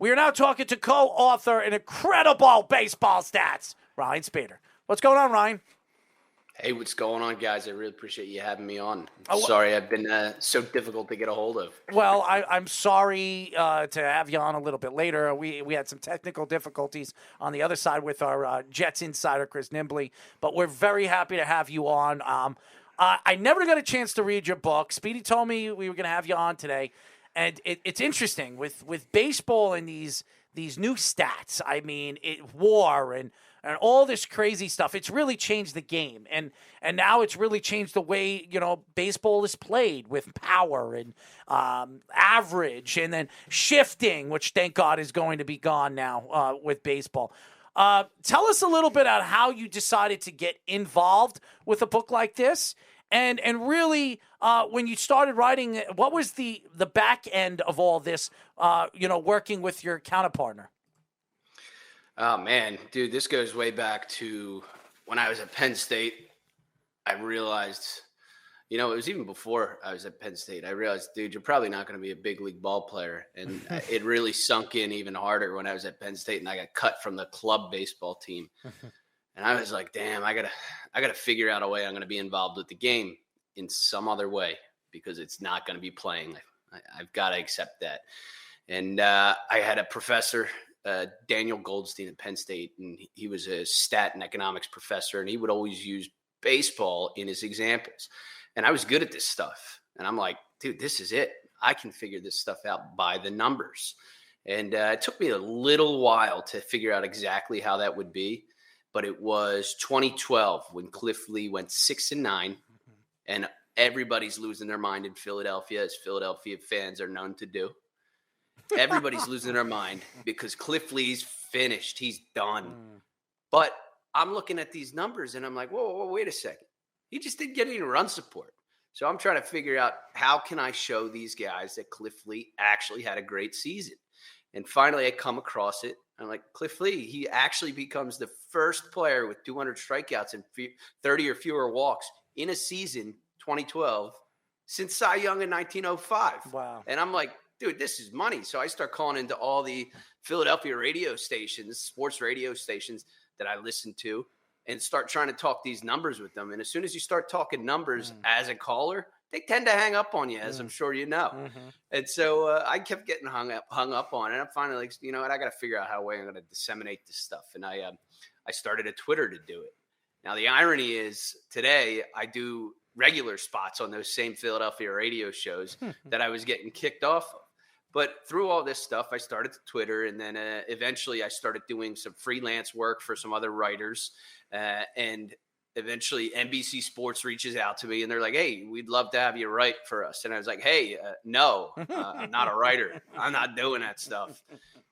We are now talking to co-author and incredible baseball stats, Ryan Spaeder. What's going on, Ryan? Hey, what's going on, guys? I really appreciate you having me on. Sorry I've been so difficult to get a hold of. Well, I'm sorry to have you on a little bit later. We had some technical difficulties on the other side with our Jets insider, Chris Nimbley, but we're very happy to have you on. I never got a chance to read your book. Speedy told me we were going to have you on today, and it's interesting with baseball and these new stats. I mean, WAR and all this crazy stuff. It's really changed the game, and now it's really changed the way baseball is played with power and average, and then shifting, which thank God is going to be gone now with baseball. Tell us a little bit about how you decided to get involved with a book like this, and really when you started writing, what was the back end of all this? Working with your counterpartner. Oh, man, dude, this goes way back to when I was at Penn State. I realized, it was even before I was at Penn State. I realized, dude, you're probably not going to be a big league ball player. And it really sunk in even harder when I was at Penn State and I got cut from the club baseball team. And I was like, damn, I gotta figure out a way I'm going to be involved with the game in some other way because it's not going to be playing. I've got to accept that. And I had a professor, Daniel Goldstein at Penn State, and he was a stat and economics professor, and he would always use baseball in his examples. And I was good at this stuff. And I'm like, dude, this is it. I can figure this stuff out by the numbers. And it took me a little while to figure out exactly how that would be. But it was 2012 when Cliff Lee went 6-9, and everybody's losing their mind in Philadelphia, as Philadelphia fans are known to do. Everybody's losing their mind because Cliff Lee's finished. He's done. But I'm looking at these numbers and I'm like, whoa, wait a second. He just didn't get any run support. So I'm trying to figure out how can I show these guys that Cliff Lee actually had a great season. And finally I come across it. I'm like, Cliff Lee, he actually becomes the first player with 200 strikeouts and 30 or fewer walks in a season, 2012, since Cy Young in 1905. Wow. And I'm like, dude, this is money. So I start calling into all the Philadelphia radio stations, sports radio stations that I listen to, and start trying to talk these numbers with them. And as soon as you start talking numbers as a caller, they tend to hang up on you, as I'm sure you know. And so I kept getting hung up on it. And I'm finally like, you know what? I got to figure out how I'm going to disseminate this stuff. And I started a Twitter to do it. Now, the irony is today I do regular spots on those same Philadelphia radio shows that I was getting kicked off of. But through all this stuff, I started to Twitter, and then eventually I started doing some freelance work for some other writers. And eventually NBC Sports reaches out to me, and they're like, hey, we'd love to have you write for us. And I was like, hey, no, I'm not a writer. I'm not doing that stuff.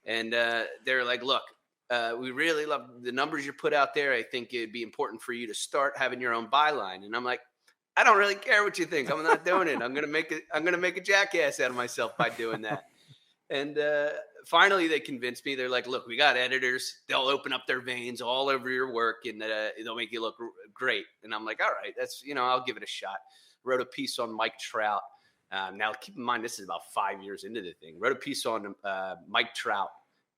And they're like, look, we really love the numbers you put out there. I think it'd be important for you to start having your own byline. And I'm like, I don't really care what you think. I'm not doing it. I'm gonna make a jackass out of myself by doing that. And finally, they convinced me. They're like, look, we got editors. They'll open up their veins all over your work, and they'll make you look great. And I'm like, all right, that's, I'll give it a shot. Wrote a piece on Mike Trout. Now, keep in mind, this is about 5 years into the thing. Wrote a piece on Mike Trout,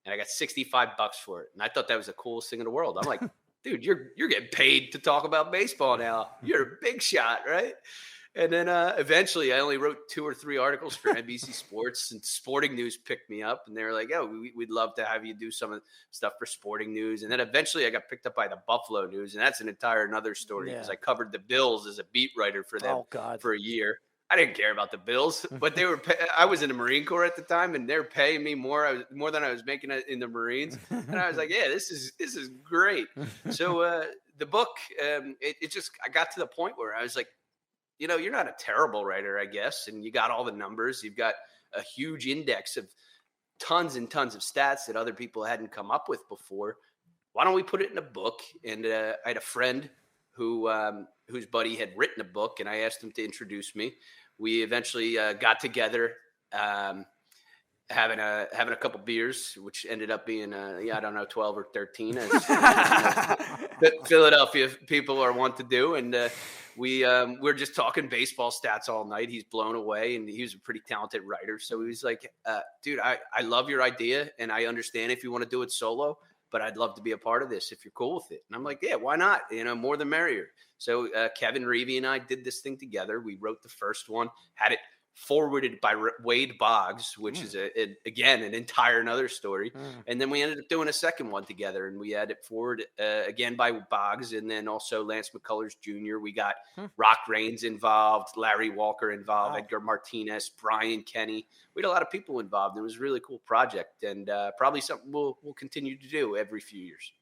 and I got $65 for it. And I thought that was the coolest thing in the world. I'm like, dude, you're getting paid to talk about baseball now. You're a big shot, right? And then eventually I only wrote 2 or 3 articles for NBC Sports, and Sporting News picked me up, and they were like, oh, we'd love to have you do some of the stuff for Sporting News. And then eventually I got picked up by the Buffalo News, and that's another story because I covered the Bills as a beat writer for them for a year. I didn't care about the Bills, but they were. I was in the Marine Corps at the time, and they were paying me more than I was making in the Marines. And I was like, yeah, this is great. So the book, it just, I got to the point where I was like, you're not a terrible writer, I guess. And you got all the numbers. You've got a huge index of tons and tons of stats that other people hadn't come up with before. Why don't we put it in a book? And I had a friend whose buddy had written a book, and I asked him to introduce me. We eventually got together, having a couple beers, which ended up being, 12 or 13, as Philadelphia people are wont to do. And we're just talking baseball stats all night. He's blown away, and he was a pretty talented writer. So he was like, dude, I love your idea, and I understand if you want to do it solo, but I'd love to be a part of this if you're cool with it. And I'm like, yeah, why not? More the merrier. So Kevin Reavy and I did this thing together. We wrote the first one, had it forwarded by Wade Boggs, which is again an entire another story. And then we ended up doing a second one together, and we had it forward again by Boggs, and then also Lance McCullers Jr. We got Rock Raines involved, Larry Walker involved, Edgar Martinez, Brian Kenny. We had a lot of people involved. It was a really cool project, and probably something we'll continue to do every few years.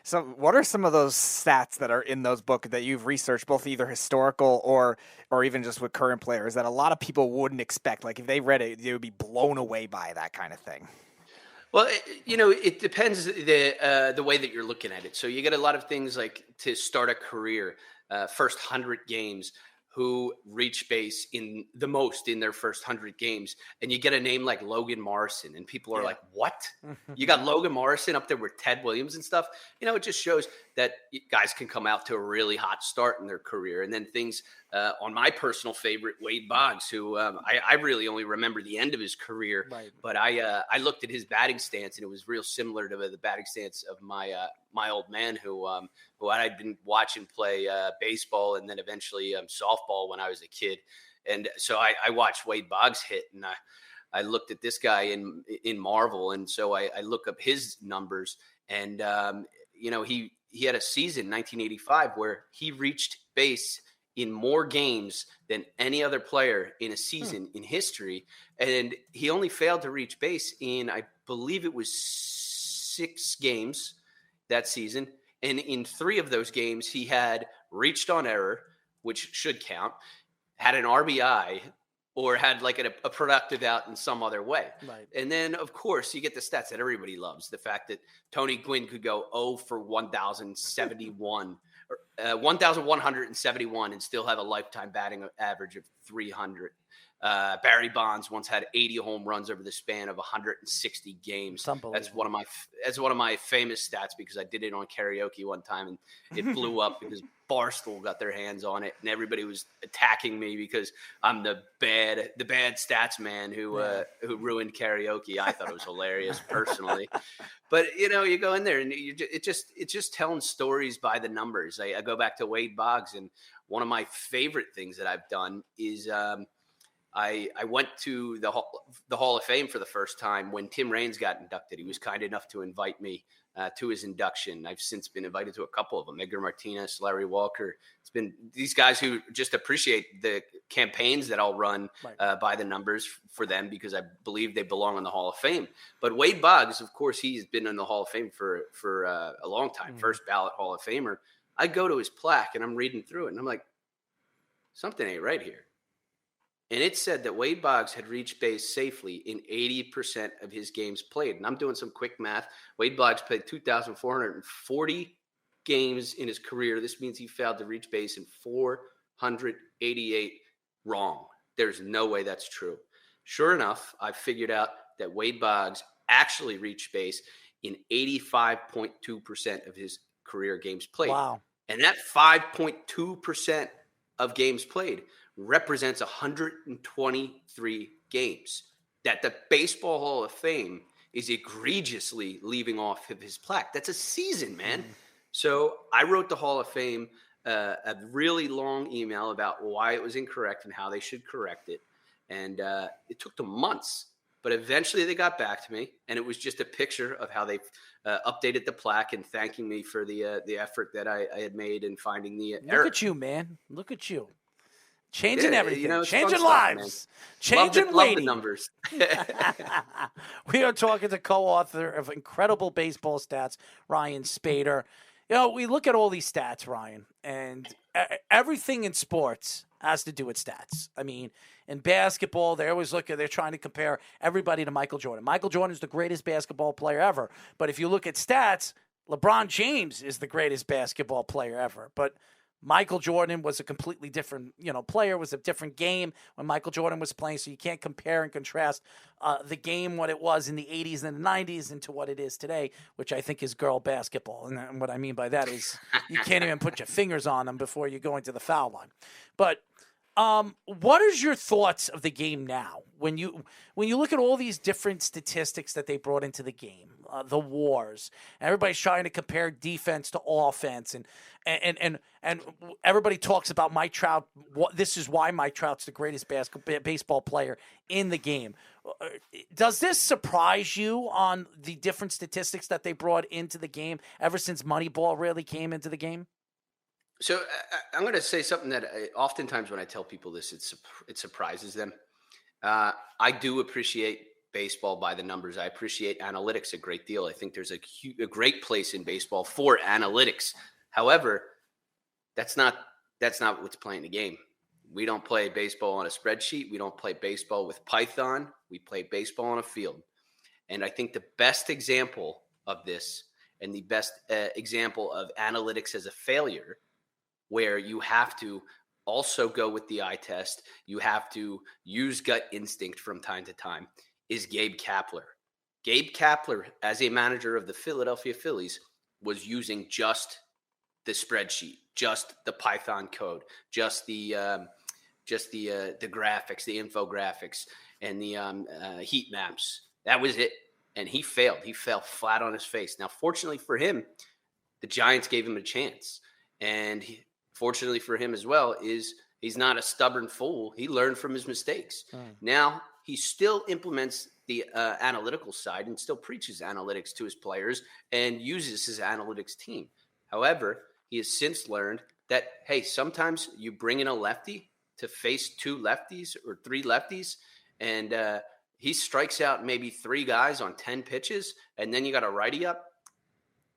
So what are some of those stats that are in those books that you've researched, both either historical or even just with current players, that a lot of people wouldn't expect? Like if they read it, they would be blown away by that kind of thing. Well, it depends the way that you're looking at it. So you get a lot of things like to start a career, first 100 games, who reach base in the most in their first 100 games. And you get a name like Logan Morrison, and people are like, what? You got Logan Morrison up there with Ted Williams and stuff? It just shows that guys can come out to a really hot start in their career. And then things on my personal favorite, Wade Boggs, who I really only remember the end of his career. Right. But I looked at his batting stance, and it was real similar to the batting stance of my old man who I'd been watching play baseball and then eventually softball when I was a kid. And so I watched Wade Boggs hit, and I looked at this guy in Marvel. And so I look up his numbers, and he had a season, 1985, where he reached base in more games than any other player in a season in history. And he only failed to reach base in, I believe it was 6 games that season. And in 3 of those games, he had reached on error, which should count, had an RBI, or had like a productive out in some other way. Right. And then, of course, you get the stats that everybody loves. The fact that Tony Gwynn could go 0 for 1,071, or 1,171 and still have a lifetime batting average of 300. Barry Bonds once had 80 home runs over the span of 160 games. That's one of my famous stats, because I did it on karaoke one time, and it blew up because Barstool got their hands on it, and everybody was attacking me because I'm the bad stats man who ruined karaoke. I thought it was hilarious personally, but you go in there and it's just telling stories by the numbers. I go back to Wade Boggs, and one of my favorite things that I've done is I went to the Hall of Fame for the first time when Tim Raines got inducted. He was kind enough to invite me to his induction. I've since been invited to a couple of them, Edgar Martinez, Larry Walker. It's been these guys who just appreciate the campaigns that I'll run by the numbers for them, because I believe they belong in the Hall of Fame. But Wade Boggs, of course, he's been in the Hall of Fame for a long time, first ballot Hall of Famer. I go to his plaque, and I'm reading through it, and I'm like, something ain't right here. And it said that Wade Boggs had reached base safely in 80% of his games played. And I'm doing some quick math. Wade Boggs played 2,440 games in his career. This means he failed to reach base in 488. Wrong. There's no way that's true. Sure enough, I figured out that Wade Boggs actually reached base in 85.2% of his career games played. Wow. And that 5.2% of games played represents 123 games that the Baseball Hall of Fame is egregiously leaving off of his plaque. That's a season, man. So I wrote the Hall of Fame a really long email about why it was incorrect and how they should correct it. And it took them months, but eventually they got back to me, and it was just a picture of how they updated the plaque and thanking me for the effort that I had made in finding the error. Look at you, man. Look at you. Changing everything, changing lives, changing love the numbers. We are talking to co-author of Incredible Baseball Stats, Ryan Spaeder. We look at all these stats, Ryan, and everything in sports has to do with stats. I mean, in basketball, they're trying to compare everybody to Michael Jordan. Michael Jordan is the greatest basketball player ever. But if you look at stats, LeBron James is the greatest basketball player ever. But Michael Jordan was a completely different, player, was a different game when Michael Jordan was playing. So you can't compare and contrast the game, what it was in the 80s and the 90s into what it is today, which I think is girl basketball. And what I mean by that is you can't even put your fingers on them before you go into the foul line. But what is your thoughts of the game now? When you look at all these different statistics that they brought into the game, the wars, everybody's trying to compare defense to offense, and everybody talks about Mike Trout. This is why Mike Trout's the greatest baseball player in the game. Does this surprise you on the different statistics that they brought into the game ever since Moneyball really came into the game? So I'm going to say something that oftentimes when I tell people this, it surprises them. I do appreciate baseball by the numbers. I appreciate analytics a great deal. I think there's a great place in baseball for analytics. However, that's not what's playing the game. We don't play baseball on a spreadsheet. We don't play baseball with Python. We play baseball on a field. And I think the best example of this and the best example of analytics as a failure, where you have to also go with the eye test, you have to use gut instinct from time to time, is Gabe Kapler. Gabe Kapler, as a manager of the Philadelphia Phillies, was using just the spreadsheet, just the Python code, just the graphics, the infographics, and the heat maps. That was it. And he failed. He fell flat on his face. Now, fortunately for him, the Giants gave him a chance. And fortunately for him as well, is he's not a stubborn fool. He learned from his mistakes. Now, he still implements the analytical side and still preaches analytics to his players and uses his analytics team. However, he has since learned that, hey, sometimes you bring in a lefty to face 2 lefties or 3 lefties, and he strikes out maybe 3 guys on 10 pitches, and then you got a righty up.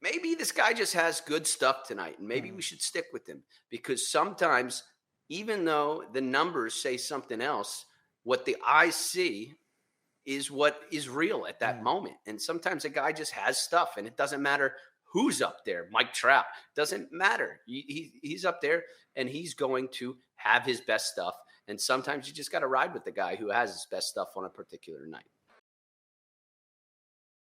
Maybe this guy just has good stuff tonight, and maybe we should stick with him, because sometimes, even though the numbers say something else, what the eyes see is what is real at that moment. And sometimes a guy just has stuff, and it doesn't matter who's up there. Mike Trout, doesn't matter. He's up there, and he's going to have his best stuff. And sometimes you just got to ride with the guy who has his best stuff on a particular night.